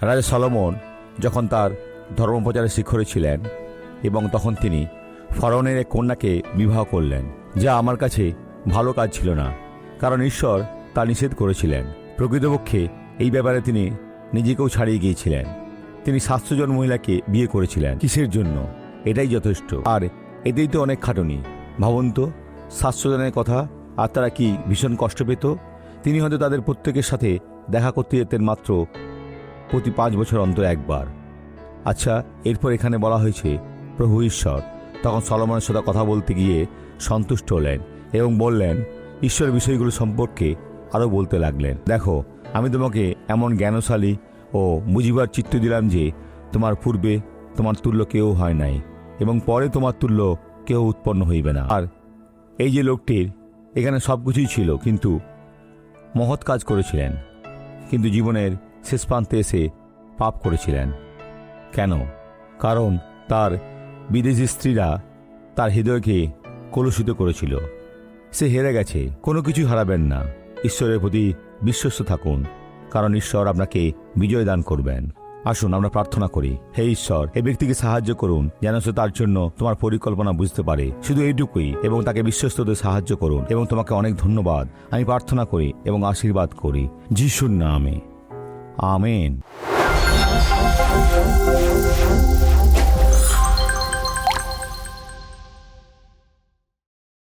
রাজা সলোমন যখন তার ধর্মপ্রচারের শিখরে ছিলেন এবং তখন তিনি ফরৌনের এক কন্যাকে বিবাহ করলেন, যা আমার কাছে ভালো কাজ ছিল না, কারণ ঈশ্বর তা নিষেধ করেছিলেন। প্রকৃতপক্ষে এই ব্যাপারে তিনি নিজেকেও ছাড়িয়ে গিয়েছিলেন। তিনি 700 জন মহিলাকে বিয়ে করেছিলেন। কিসের জন্য? এটাই যথেষ্ট। আর এতেই তো অনেক খাটুনি। ভাবুন তো, 700 জনের কথা, আর তারা কি ভীষণ কষ্ট পেত। তিনি হয়তো তাদের প্রত্যেকের সাথে দেখা করতে যেতেন মাত্র প্রতি 5 বছর অন্তর একবার। আচ্ছা, এরপর এখানে বলা হয়েছে প্রভু ঈশ্বর তখন সলোমনের সাথে কথা বলতে গিয়ে সন্তুষ্ট হলেন এবং বললেন, ঈশ্বরের বিষয়গুলো সম্পর্কে আরও বলতে লাগলেন। দেখো, আমি তোমাকে এমন জ্ঞানশালী ও বুঝিবার চিত্ত দিলাম যে তোমার পূর্বে তোমার তুল্য কেউ হয় নাই এবং পরে তোমার তুল্য কেউ উৎপন্ন হইবে না। আর এই যে লোকটির এখানে সব কিছুই ছিল, কিন্তু মহৎ কাজ করেছিলেন, কিন্তু জীবনের শেষ প্রান্তে এসে পাপ করেছিলেন। কেন? কারণ তার বিদেশি স্ত্রীরা তার হৃদয়কে কলুষিত করেছিল। সে হেরে গেছে। কোনো কিছু হারাবেন না। ঈশ্বরের প্রতি বিশ্বস্ত থাকুন, কারণ ঈশ্বর আপনাকে বিজয় দান করবেন। আসুন আমরা প্রার্থনা করি। হে ঈশ্বর, এই ব্যক্তিকে সাহায্য করুন যেন সে তার জন্য তোমার পরিকল্পনা বুঝতে পারে। শুধু এইটুকুই, এবং তাকে বিশ্বস্ত হতে সাহায্য করুন। এবং তোমাকে অনেক ধন্যবাদ আমি প্রার্থনা করি এবং আশীর্বাদ করি যিশুর নামে, আমেন।